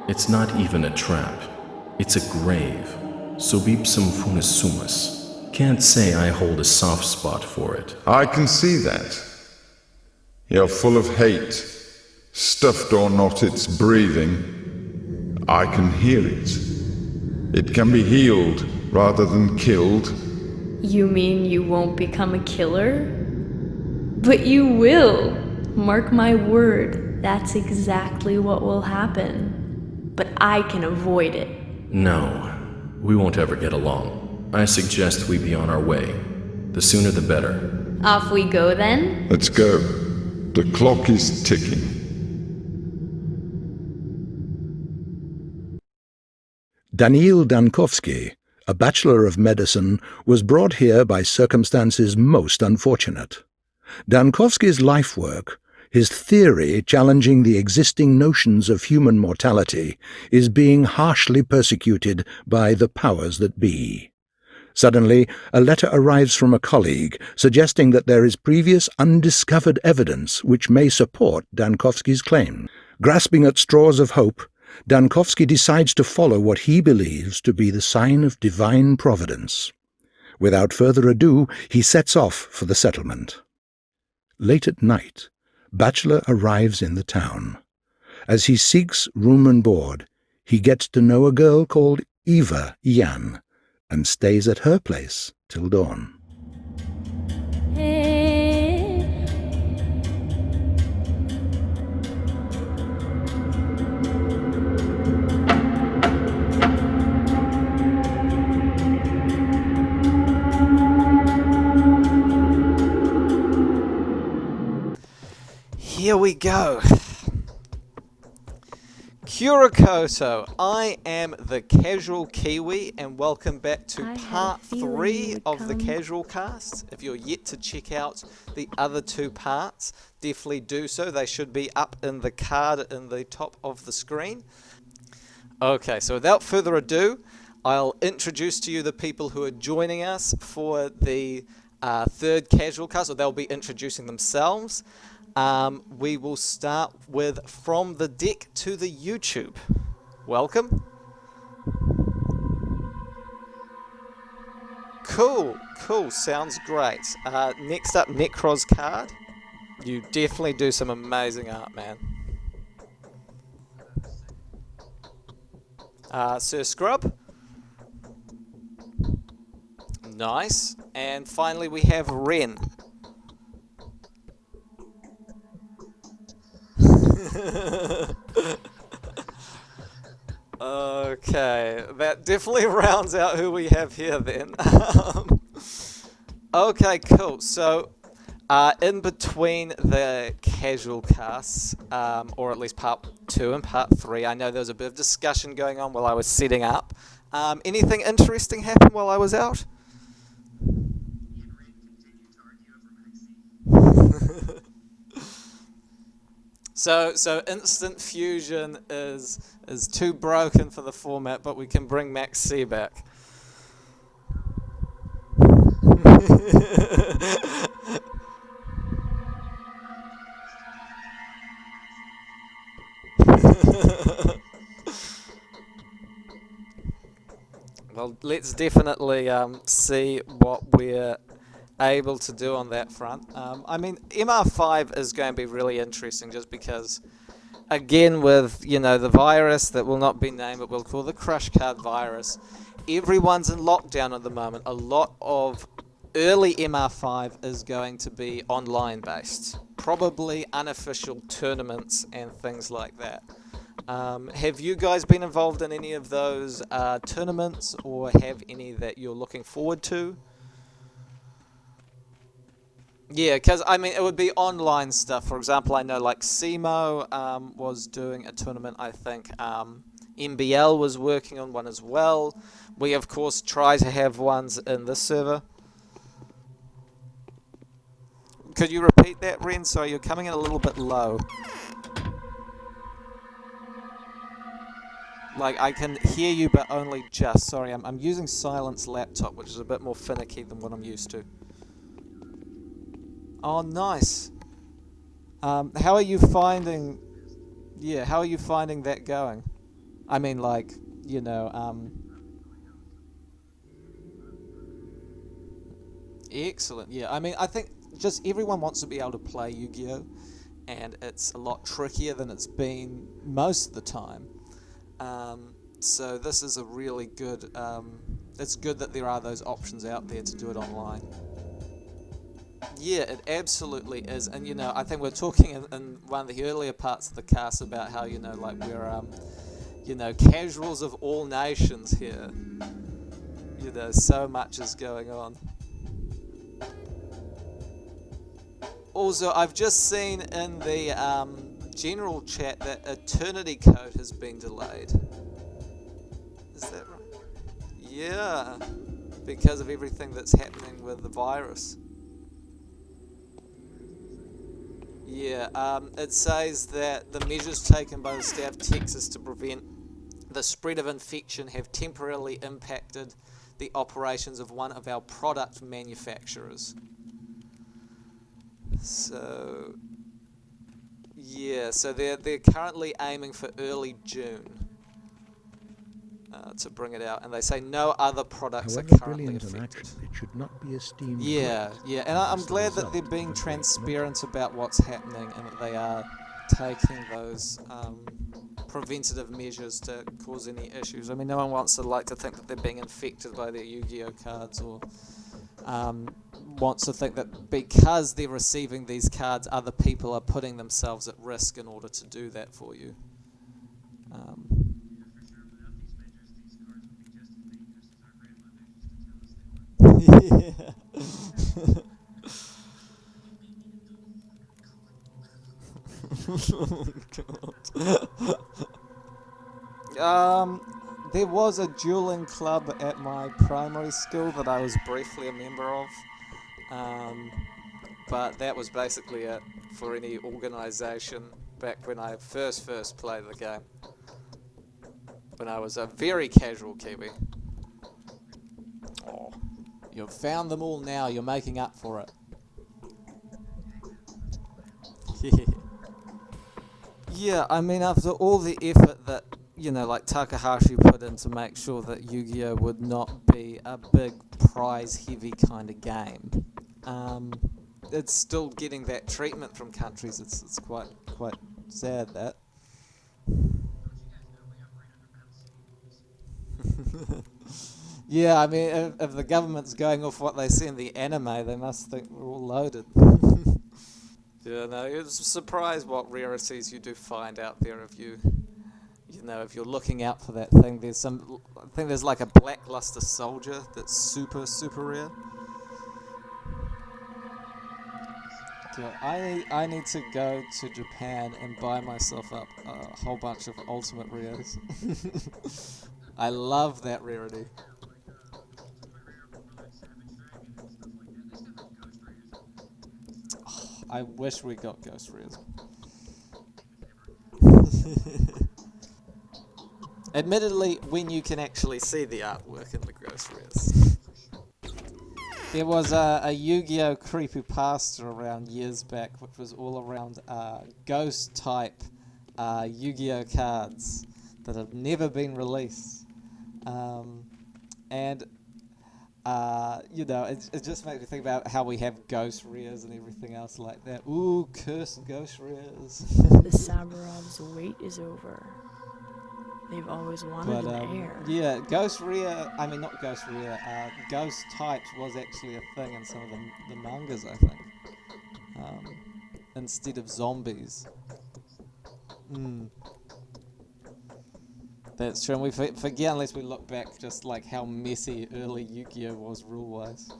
It's not even a trap. It's a grave. Subipsum funes sumus. Can't say I hold a soft spot for it. I can see that. You're full of hate. Stuffed or not, it's breathing. I can hear it. It can be healed rather than killed. You mean you won't become a killer? But you will! Mark my word, that's exactly what will happen. But I can avoid it. No, we won't ever get along. I suggest we be on our way. The sooner the better. Off we go then? Let's go. The clock is ticking. Daniil Dankovsky, a Bachelor of Medicine, was brought here by circumstances most unfortunate. Dankovsky's life work, his theory challenging the existing notions of human mortality, is being harshly persecuted by the powers that be. Suddenly, a letter arrives from a colleague suggesting that there is previous undiscovered evidence which may support Dankovsky's claim. Grasping at straws of hope, Dankovsky decides to follow what he believes to be the sign of divine providence. Without further ado, he sets off for the settlement. Late at night, Bachelor arrives in the town. As he seeks room and board, he gets to know a girl called Eva Yan, and stays at her place till dawn. Here we go. Kurakoto, I am the Casual Kiwi, and welcome back to part 3 of the Casual Cast. If you're yet to check out the other 2 parts, definitely do so. They should be up in the card in the top of the screen. Okay, so without further ado, I'll introduce to you the people who are joining us for the 3rd Casual Cast, or they'll be introducing themselves. We will start with From the Deck to the YouTube. Welcome. Cool, sounds great. Next up, Necros Card. You definitely do some amazing art, man. Sir Scrub. Nice. And finally we have Ren. Okay, that definitely rounds out who we have here then. Okay, cool. So, in between the casual casts, or at least part 2 and part 3, I know there was a bit of discussion going on while I was setting up. Anything interesting happen while I was out? So instant fusion is too broken for the format, but we can bring Maxx C back. Well, let's definitely see what we're able to do on that front. I mean, MR5 is going to be really interesting just because, again, with, you know, the virus that will not be named, but we'll call the Crush Card virus, everyone's in lockdown at the moment. A lot of early MR5 is going to be online based, probably unofficial tournaments and things like that. Have you guys been involved in any of those tournaments, or have any that you're looking forward to? Yeah, because, I mean, it would be online stuff. For example, I know, like, Simo was doing a tournament, I think. MBL was working on one as well. We, of course, try to have ones in this server. Could you repeat that, Ren? Sorry, you're coming in a little bit low. Like, I can hear you, but only just. Sorry, I'm using Silence laptop, which is a bit more finicky than what I'm used to. Oh, nice. How are you finding... Yeah, how are you finding that going? I mean, like, excellent. Yeah, I mean, I think just everyone wants to be able to play Yu-Gi-Oh, and it's a lot trickier than it's been most of the time. So this is a really good. It's good that there are those options out there to do it online. Yeah, it absolutely is, and I think we're talking in one of the earlier parts of the cast about how like we're casuals of all nations here. So much is going on. Also, I've just seen in the general chat that Eternity Code has been delayed. Is that right? Yeah, because of everything that's happening with the virus. Yeah, it says that the measures taken by the state of Texas to prevent the spread of infection have temporarily impacted the operations of one of our product manufacturers. So, yeah, so they're currently aiming for early June to bring it out, and they say no other products However are currently brilliant an affected. action, it should not be esteemed Yeah, great yeah, and I'm unless the glad that result they're of being a great transparent commitment. about what's happening and that they are taking those preventative measures to cause any issues. I mean, no one wants to think that they're being infected by their Yu-Gi-Oh cards, or wants to think that because they're receiving these cards, other people are putting themselves at risk in order to do that for you. Yeah. There was a dueling club at my primary school that I was briefly a member of, but that was basically it for any organisation back when I first played the game, when I was a very casual Kiwi. Oh, you've found them all now, you're making up for it. Yeah, I mean, after all the effort that, like Takahashi put in to make sure that Yu-Gi-Oh would not be a big prize-heavy kind of game, it's still getting that treatment from countries. It's quite sad that. Yeah, I mean, if the government's going off what they see in the anime, they must think we're all loaded. Yeah, no, it's surprised what rarities you do find out there if if you're looking out for that thing. I think there's like a blackluster soldier that's super rare. Yeah, I need to go to Japan and buy myself up a whole bunch of ultimate rares. I love that rarity. I wish we got ghost rares. Admittedly, when you can actually see the artwork in the ghost rares. There was a Yu-Gi-Oh creepypasta around years back, which was all around ghost type Yu-Gi-Oh cards that have never been released, and it just makes me think about how we have ghost rares and everything else like that. Ooh, cursed ghost rares. The Saburov's wait is over. They've always wanted But an heir. yeah, ghost rare. I mean, not ghost rare. Ghost types was actually a thing in some of the mangas, I think. Instead of zombies. Mm. That's true, and we forget unless we look back just like how messy early Yu-Gi-Oh was rule-wise.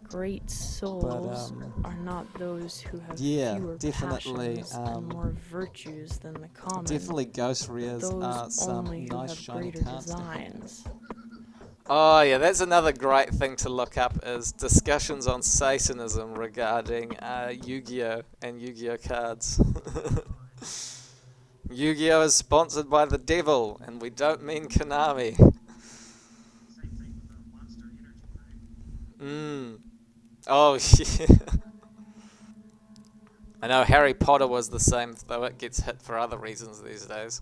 Great souls are not those who have fewer definitely, passions and more virtues than the common. Definitely ghost rares Those are some only who nice have shiny greater cards. designs. Oh yeah, that's another great thing to look up is discussions on Satanism regarding Yu-Gi-Oh and Yu-Gi-Oh cards. Yu-Gi-Oh is sponsored by the devil, and we don't mean Konami. Oh yeah. I know Harry Potter was the same, though it gets hit for other reasons these days.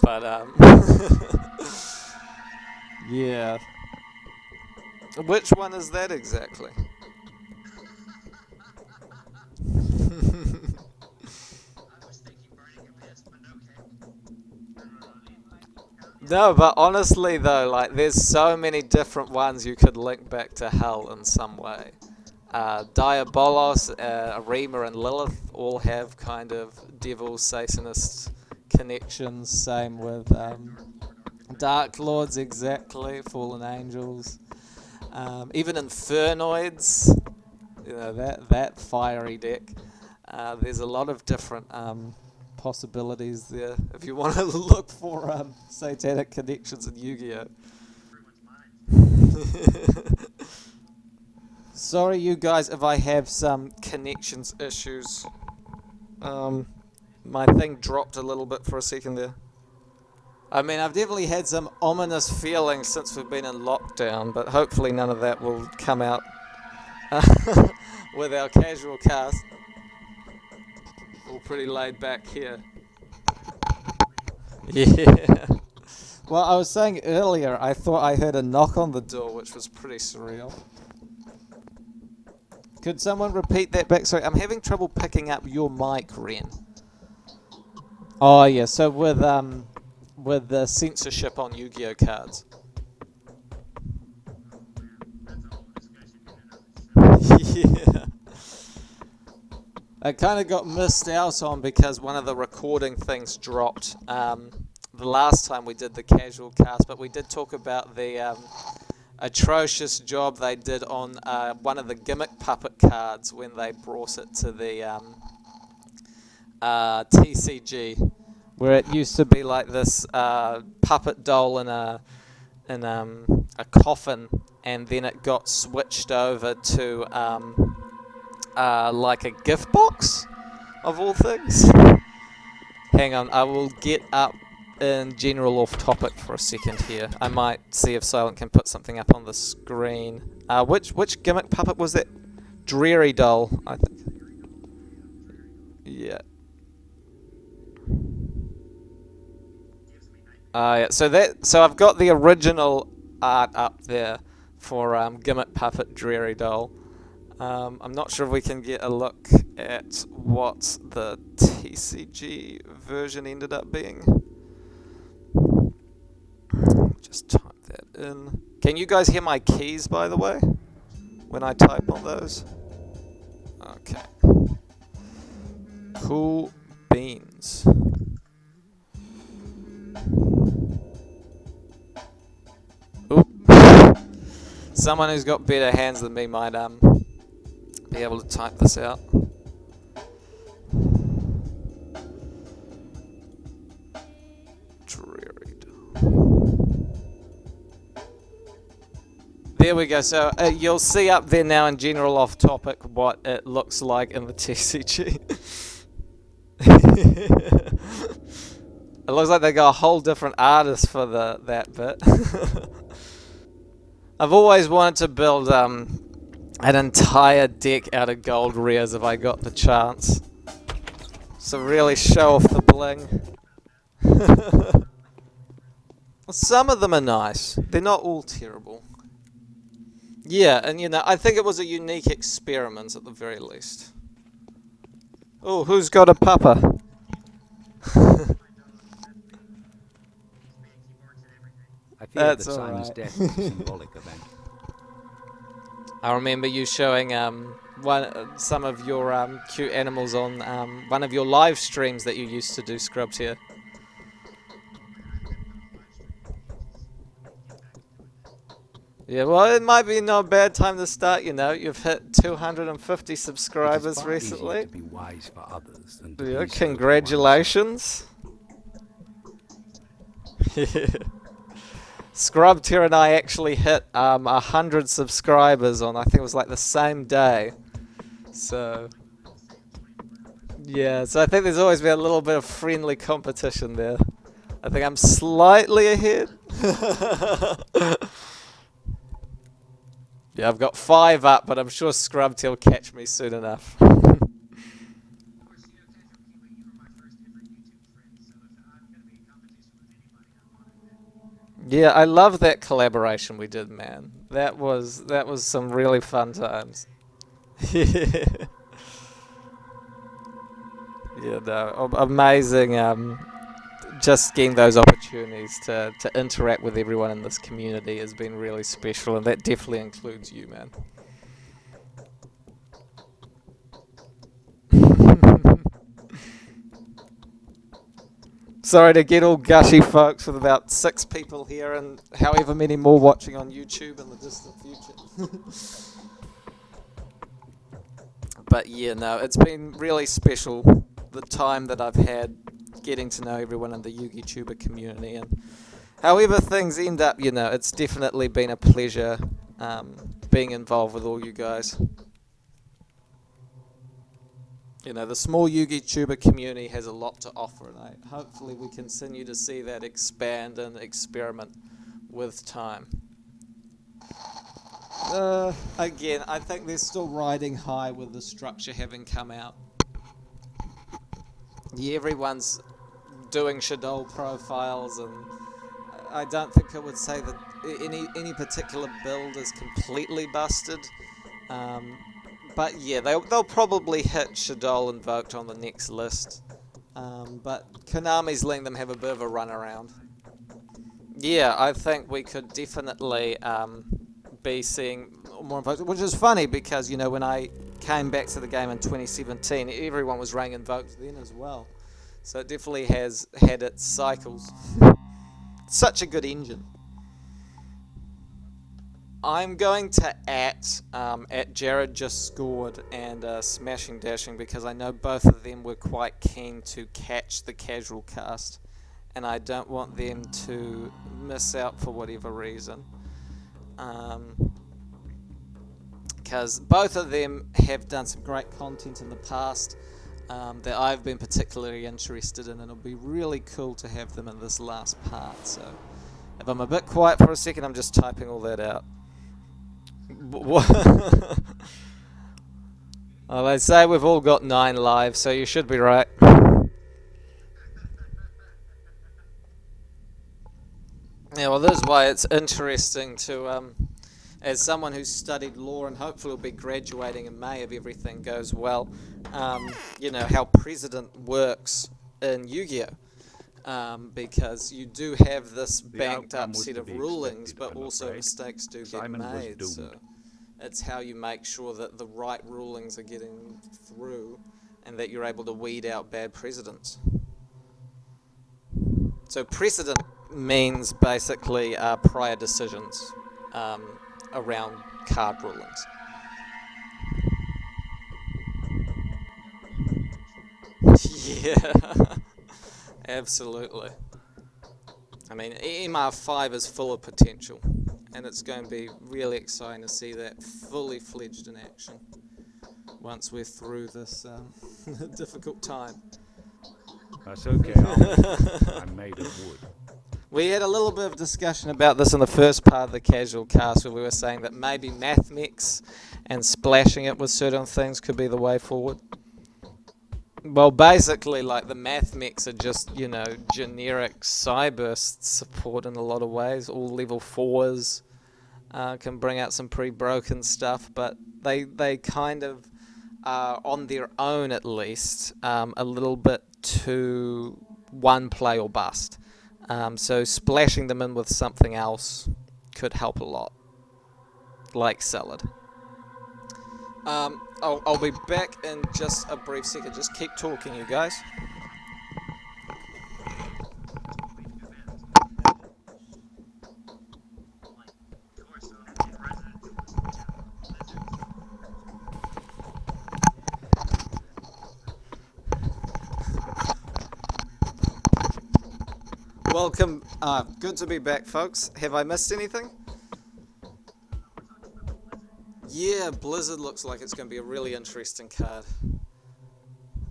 But, yeah. Which one is that exactly? No, but honestly though, like, there's so many different ones you could link back to hell in some way. Diabolos, Arima, and Lilith all have kind of devil, Satanist connections. Same with Dark Lords, exactly, fallen angels. Even Infernoids, you know, that fiery deck. There's a lot of different possibilities there if you want to look for Satanic Connections in Yu-Gi-Oh! Sorry, you guys, if I have some connections issues. My thing dropped a little bit for a second there. I mean, I've definitely had some ominous feelings since we've been in lockdown, but hopefully none of that will come out with our casual cast. All pretty laid back here. Yeah. Well, I was saying earlier, I thought I heard a knock on the door, which was pretty surreal. Could someone repeat that back? Sorry, I'm having trouble picking up your mic, Ren. Oh, yeah, so with the censorship on Yu-Gi-Oh cards. Yeah. I kind of got missed out on because one of the recording things dropped the last time we did the casual cast, but we did talk about the atrocious job they did on one of the gimmick puppet cards when they brought it to the TCG, where it used to be like this puppet doll in a coffin, and then it got switched over to like a gift box, of all things. Hang on, I will get up in general off topic for a second here. I might see if Silent can put something up on the screen. Which gimmick puppet was that? Dreary Doll, I think. Yeah. Yeah. So I've got the original art up there for Gimmick Puppet Dreary Doll. I'm not sure if we can get a look at what the TCG version ended up being. Just type that in. Can you guys hear my keys, by the way, when I type on those? Okay. Cool beans. Oop. Someone who's got better hands than me might be able to type this out. There we go. So you'll see up there now in general off topic what it looks like in the TCG. It looks like they got a whole different artist for that bit. I've always wanted to build an entire deck out of gold rares if I got the chance. So really show off the bling. Some of them are nice. They're not all terrible. Yeah, and you know, I think it was a unique experiment at the very least. Oh, who's got a pupper? I fear That's that Simon's alright. death is a symbolic event. I remember you showing some of your cute animals on one of your live streams that you used to do, Scrubbed here. Yeah, well, it might be no bad time to start, you know. You've hit 250 subscribers It is far recently. easier to be wise for others than to Yeah, be so for congratulations. Scrubbed here and I actually hit 100 subscribers on, I think it was like the same day. So, yeah, so I think there's always been a little bit of friendly competition there. I think I'm slightly ahead. Yeah, I've got 5 up, but I'm sure Scrubtail will catch me soon enough. Yeah, I love that collaboration we did, man. That was some really fun times. Yeah, no, amazing. Just getting those opportunities to interact with everyone in this community has been really special, and that definitely includes you, man. Sorry to get all gushy, folks, with about 6 people here and however many more watching on YouTube in the distant future. But yeah, no, it's been really special, the time that I've had getting to know everyone in the Yugituber community, and however things end up, it's definitely been a pleasure being involved with all you guys. The small Yugituber community has a lot to offer, and hopefully we continue to see that expand and experiment with time. Again, I think they're still riding high with the structure having come out. Yeah, everyone's doing Shaddoll profiles, and I don't think I would say that any particular build is completely busted. But yeah, they'll probably hit Shaddoll Invoked on the next list. But Konami's letting them have a bit of a run around. Yeah, I think we could definitely be seeing more Invoked, which is funny because, when I came back to the game in 2017, everyone was running Invoked then as well. So it definitely has had its cycles. Such a good engine. I'm going to at Jared Just Scored and Smashing Dashing, because I know both of them were quite keen to catch the casual cast, and I don't want them to miss out for whatever reason. Because both of them have done some great content in the past that I've been particularly interested in, and it'll be really cool to have them in this last part. So if I'm a bit quiet for a second, I'm just typing all that out. Well, they say we've all got 9 lives, so you should be right. Yeah, well, this is why it's interesting to, as someone who's studied law and hopefully will be graduating in May if everything goes well, how Precedent works in Yu-Gi-Oh! Because you do have this banked up set of rulings, but also mistakes do get made. So it's how you make sure that the right rulings are getting through and that you're able to weed out bad precedents. So precedent means basically prior decisions around card rulings. Yeah, absolutely. I mean, MR5 is full of potential, and it's going to be really exciting to see that fully fledged in action once we're through this difficult time. That's okay. I'm made of wood. We had a little bit of discussion about this in the first part of the casual cast, where we were saying that maybe Mathmech and splashing it with certain things could be the way forward. Well, basically, like, the Mathmech are just, generic Cyburst support in a lot of ways. All level 4s can bring out some pretty broken stuff, but they kind of are, on their own at least, a little bit too one play or bust. So splashing them in with something else could help a lot, like Salad. I'll be back in just a brief second. Just keep talking, you guys. Welcome. Good to be back, folks. Have I missed anything? Yeah, Blizzard looks like it's going to be a really interesting card.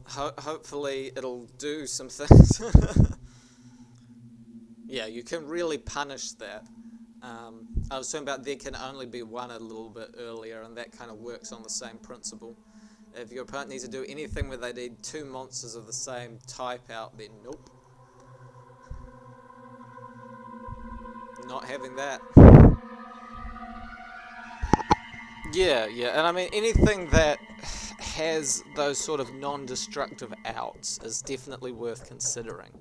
Hopefully it'll do some things. Yeah, you can really punish that. I was talking about there can only be one a little bit earlier, and that kind of works on the same principle. If your opponent needs to do anything where they need 2 monsters of the same type out, then nope. Not having that. Yeah, and I mean anything that has those sort of non-destructive outs is definitely worth considering.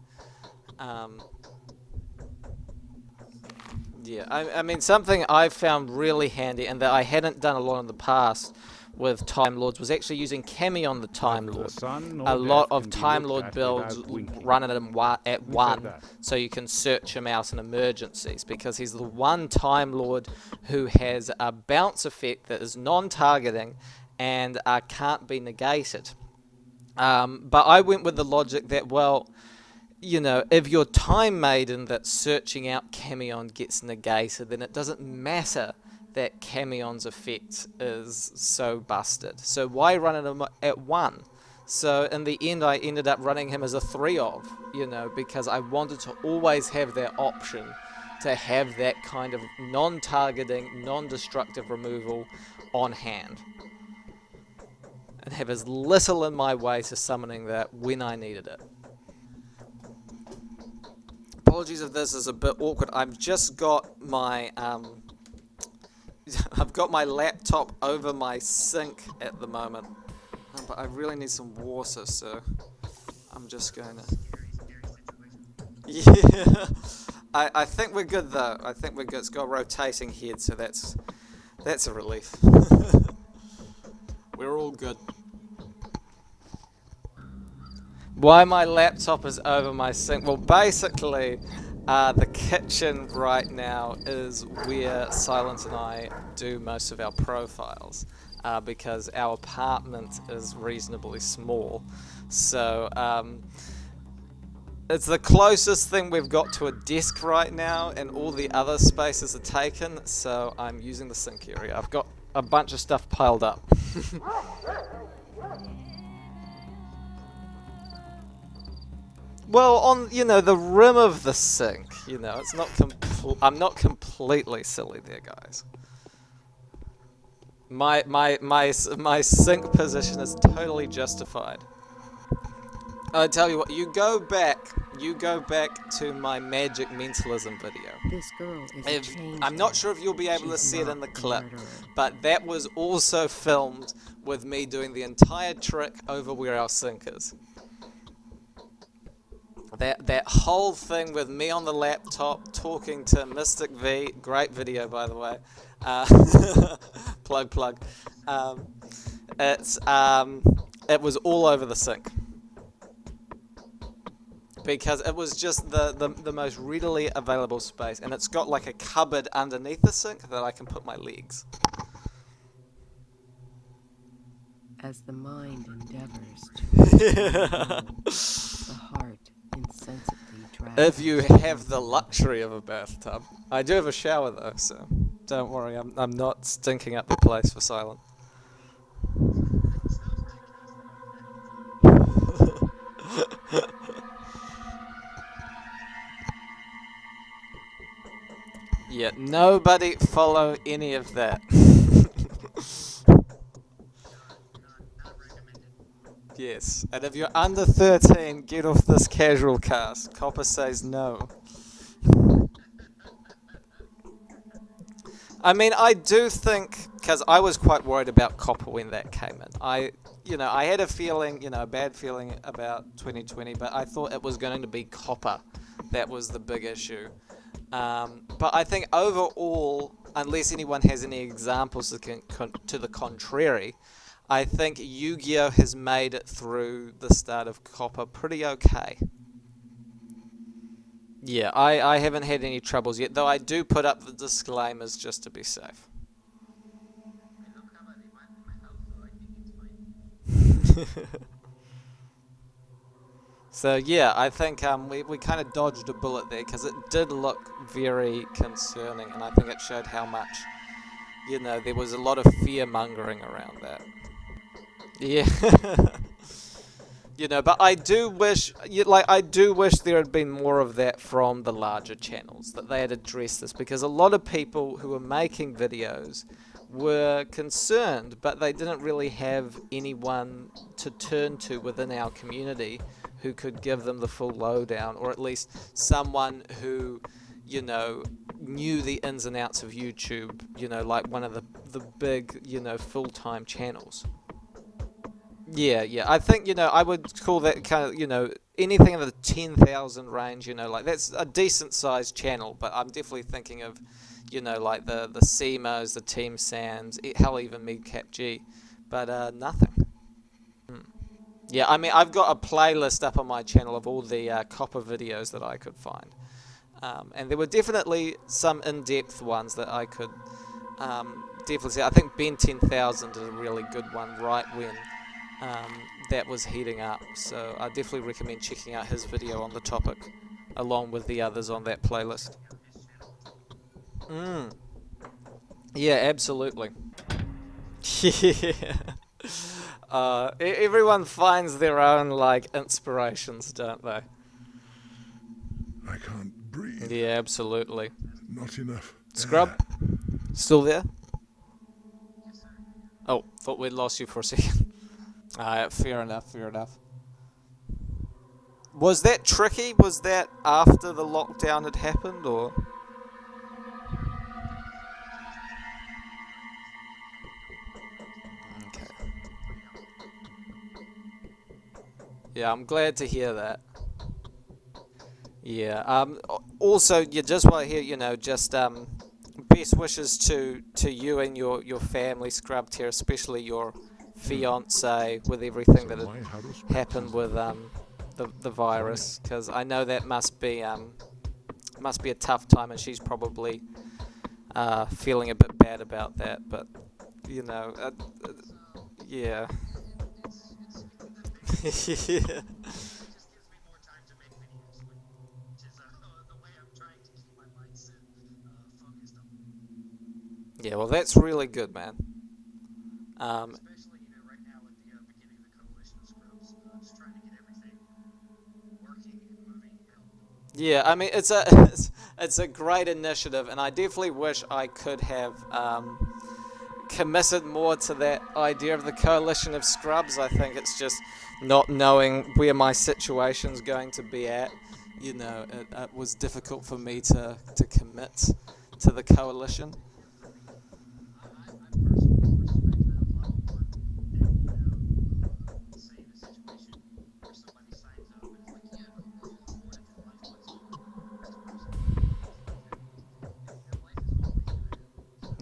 Yeah, I mean something I've found really handy and that I hadn't done a lot in the past with Time Lords was actually using Kamion the Timelord. A lot of Time Lord builds run at him at one, so you can search him out in emergencies, because he's the one Time Lord who has a bounce effect that is non-targeting and can't be negated. But I went with the logic that, well, you know, if your Time Maiden that's searching out Kamion gets negated, then it doesn't matter that Kamion's effect is so busted. So why run him at 1? So in the end, I ended up running him as a 3-of, you know, because I wanted to always have that option to have that kind of non-targeting, non-destructive removal on hand. And have as little in my way to summoning that when I needed it. Apologies if this is a bit awkward. I've just got my I've got my laptop over my sink at the moment, but I really need some water, so I'm just going to... Yeah, I think we're good though. I think we're good. It's got a rotating head, so that's a relief. We're all good. Why my laptop is over my sink? Well, basically, the kitchen right now is where Silent and I do most of our profiles, because our apartment is reasonably small. So it's the closest thing we've got to a desk right now, and all the other spaces are taken, so I'm using the sink area. I've got a bunch of stuff piled up. Well, on, you know, the rim of the sink, you know, it's not I'm not completely silly there, guys. My sink position is totally justified. I tell you what, you go back to my magic mentalism video. This girl is I'm not sure if you'll be able to see it in the clip, but that was also filmed with me doing the entire trick over where our sink is. That whole thing with me on the laptop talking to Mystic V, great video by the way. Plug. It was all over the sink, because it was just the most readily available space, and it's got like a cupboard underneath the sink that I can put my legs. As the mind endeavors to the heart insensibly drags. If you have the luxury of a bathtub. I do have a shower though, so don't worry, I'm not stinking up the place for Silent. Yeah, nobody follow any of that. Yes, and if you're under 13, get off this casual cast. COPPA says no. I mean, I do think, because I was quite worried about COPPA when that came in. I had a feeling, a bad feeling about 2020, but I thought it was going to be COPPA that was the big issue. But I think overall, unless anyone has any examples to the contrary, I think Yu-Gi-Oh! Has made it through the start of COPPA pretty okay. Yeah, I haven't had any troubles yet, though I do put up the disclaimers just to be safe. So yeah, I think we kind of dodged a bullet there, because it did look very concerning, and I think it showed how much, there was a lot of fear-mongering around that. Yeah. You know, but I do wish, there had been more of that from the larger channels, that they had addressed this, because a lot of people who were making videos were concerned, but they didn't really have anyone to turn to within our community who could give them the full lowdown, or at least someone who, you know, knew the ins and outs of YouTube, you know, like one of the big, you know, full-time channels. Yeah, I think, you know, I would call that kind of, you know, anything in the 10,000 range, you know, like that's a decent sized channel, but I'm definitely thinking of, you know, like the CMOs, the Team Sands, hell, even Midcap G, but nothing. Yeah, I mean, I've got a playlist up on my channel of all the COPPA videos that I could find. And there were definitely some in-depth ones that I could definitely see. I think Ben 10,000 is a really good one right when that was heating up. So I definitely recommend checking out his video on the topic, along with the others on that playlist. Yeah, absolutely. Yeah. Everyone finds their own, like, inspirations, don't they? I can't breathe. Yeah, absolutely. Not enough. Scrub? Still there? Oh, thought we'd lost you for a second. Fair enough. Was that tricky? Was that after the lockdown had happened, or? Okay. Yeah, I'm glad to hear that. Yeah. Also, yeah, just while here, you know, just best wishes to you and your family, Scrubbed here, especially your fiance, with everything that had happened with the virus, because I know that must be a tough time, and she's probably feeling a bit bad about that. But you know, yeah. Yeah. Yeah, well, that's really good, man. Um, yeah, I mean, it's a it's a great initiative, and I definitely wish I could have committed more to that idea of the coalition of scrubs. I think it's just not knowing where my situation's going to be at. You know, it was difficult for me to commit to the coalition.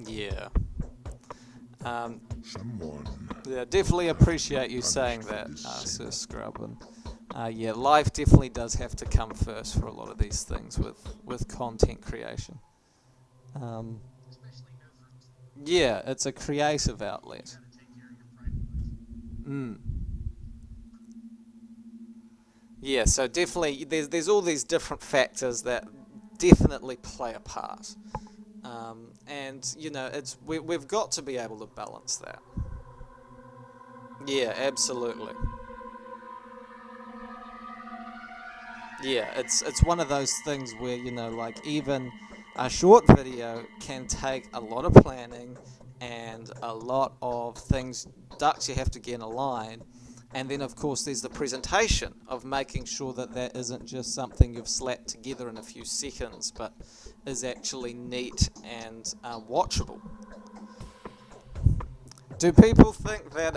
Yeah. Someone. Yeah, definitely appreciate you saying that, Sir Scrub. And yeah, life definitely does have to come first for a lot of these things with content creation. Yeah, it's a creative outlet. Mm. Yeah, so definitely there's all these different factors that definitely play a part. And you know, we've got to be able to balance that. Yeah, absolutely. Yeah, it's one of those things where, you know, like, even a short video can take a lot of planning and a lot of things, ducks you have to get in a line. And then, of course, there's the presentation of making sure that that isn't just something you've slapped together in a few seconds, but is actually neat and watchable. Do people think that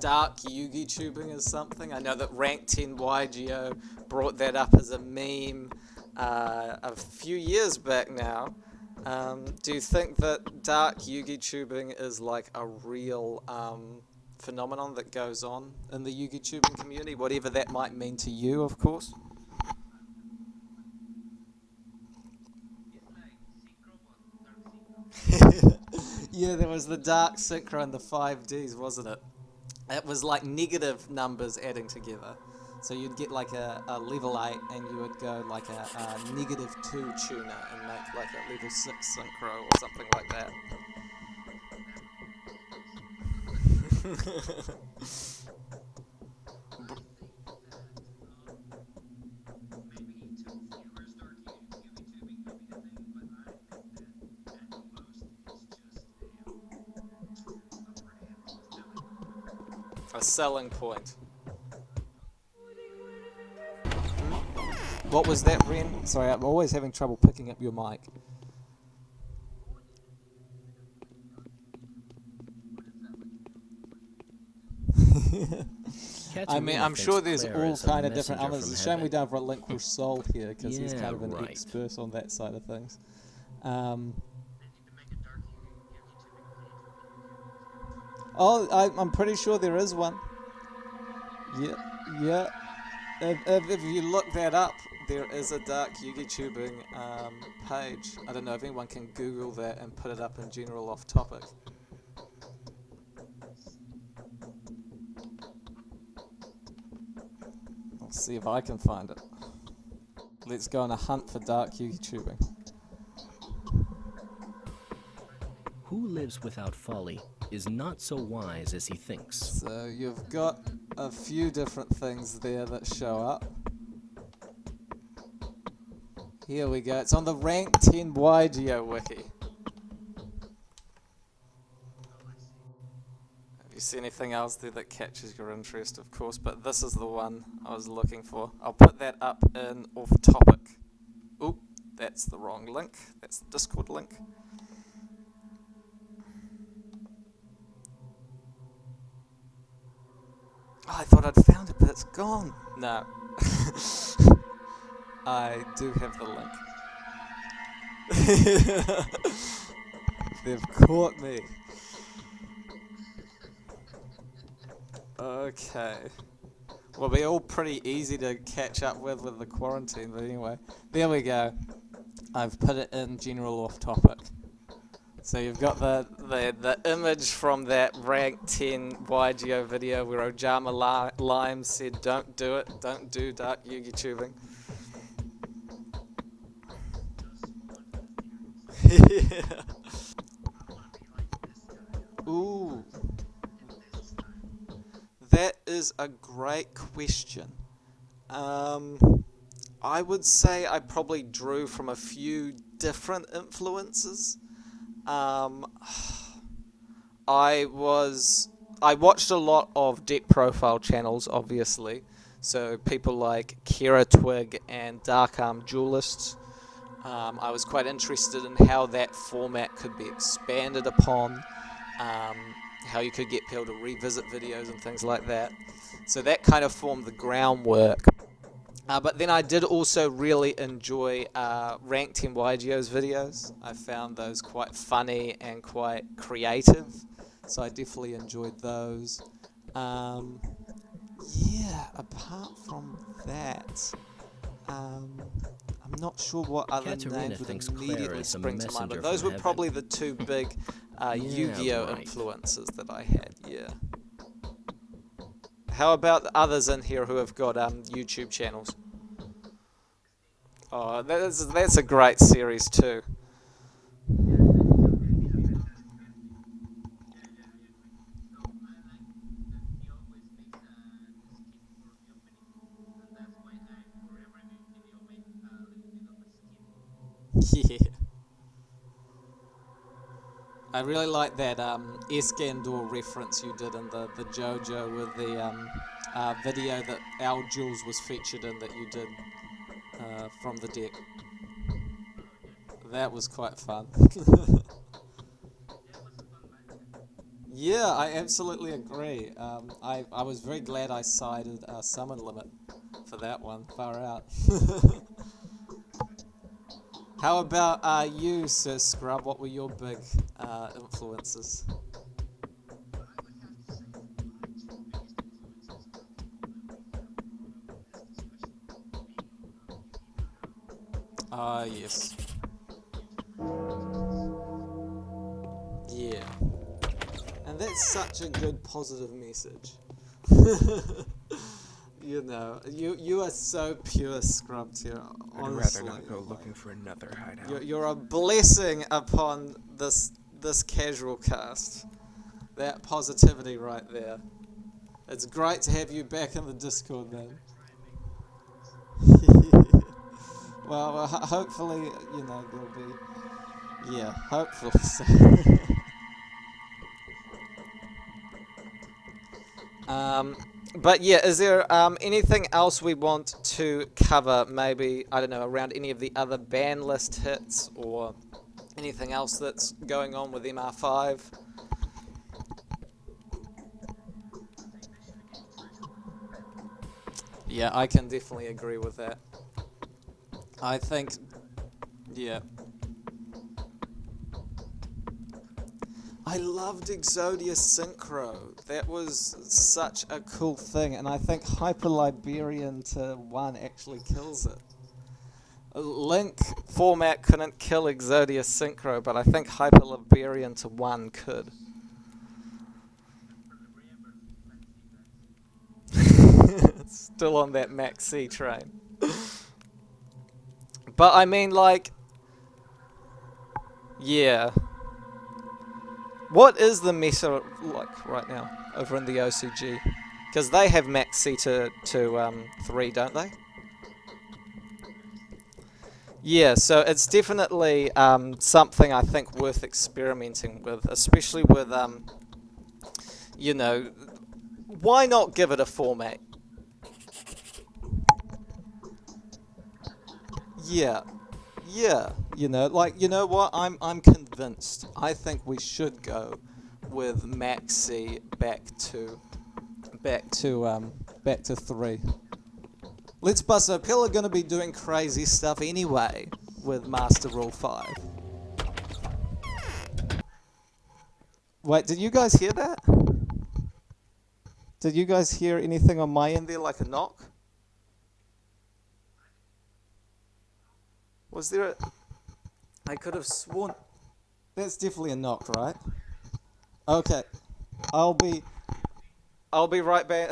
dark Yugitubing is something? I know that Rank 10 YGO brought that up as a meme a few years back now. Do you think that dark Yugitubing is like a real phenomenon that goes on in the Yugitubing community, whatever that might mean to you, of course? Yeah, there was the dark Synchro and the 5Ds, wasn't it? It was like negative numbers adding together. So you'd get like a level 8 and you would go like a negative 2 tuner and make like a level 6 synchro or something like that. a selling point. What was that, Ren? Sorry, I'm always having trouble picking up your mic. I mean, I'm sure there's all kind of different elements. It's a shame we don't have Relinquish Soul here, because he's kind of an expert on that side of things. I'm pretty sure there is one. Yeah. If you look that up, there is a dark Yugitubing page. I don't know if anyone can Google that and put it up in general off topic. I'll see if I can find it. Let's go on a hunt for dark Yugitubing. Who lives without folly is not so wise as he thinks. So you've got a few different things there that show up. Here we go. It's on the Rank 10 YGO wiki. Have you seen anything else there that catches your interest, of course, but this is the one I was looking for. I'll put that up in off topic. Oop, that's the wrong link. That's the Discord link. Oh, I thought I'd found it, but it's gone. No. I do have the link. They've caught me. Okay. Well, they're all pretty easy to catch up with the quarantine, but anyway. There we go. I've put it in general off topic. So you've got the image from that Rank 10 YGO video where Ojama Lime said, "Don't do it, don't do dark Yugitubing." Yeah. Ooh. That is a great question. I would say I probably drew from a few different influences. I watched a lot of deck profile channels, obviously. So people like Kira Twig and Dark Arm Duelists. I was quite interested in how that format could be expanded upon, how you could get people to revisit videos and things like that. So that kind of formed the groundwork. But then I did also really enjoy Rank 10 YGO's videos. I found those quite funny and quite creative, so I definitely enjoyed those. Yeah, apart from that, I'm not sure what other names would immediately spring to mind, but those were probably the two big Yu-Gi-Oh! Influences that I had, yeah. How about the others in here who have got YouTube channels? Oh, that's a great series too. Yeah. I really like that Eskandor reference you did in the JoJo with the video that Al Jules was featured in that you did from the deck. That was quite fun. Yeah, I absolutely agree. I was very glad I cited Summon Limit for that one. Far out. How about you, Sir Scrub? What were your big influences? Ah, yes. Yeah. And that's such a good positive message. You know, you are so pure, Scrubbed here. Honestly, I'd rather not go looking for another hideout. You're a blessing upon this casual cast. That positivity right there. It's great to have you back in the Discord, man. Well, hopefully, you know, there'll be... Yeah, hopefully so. But yeah, is there anything else we want to cover? Maybe, I don't know, around any of the other ban list hits or anything else that's going on with MR5? Yeah, I can definitely agree with that. I think, yeah. I loved Exodia Synchro. That was such a cool thing, and I think Hyperliberian to 1 actually kills it. Link format couldn't kill Exodia Synchro, but I think Hyperliberian to 1 could. Still on that Maxx train. But I mean, like, yeah. What is the meta like right now over in the OCG? Because they have Maxx to 3, don't they? Yeah, so it's definitely something I think worth experimenting with, especially with, you know, why not give it a format? Yeah, yeah, like, you know what? I'm convinced. I think we should go with Maxx back to 3. Let's bust up. People are going to be doing crazy stuff anyway with Master Rule 5. Wait, did you guys hear that? Did you guys hear anything on my end there, like a knock? Was there a... I could have sworn... That's definitely a knock, right? Okay. I'll be right back.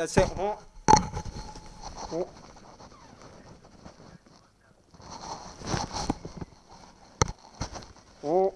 Oh.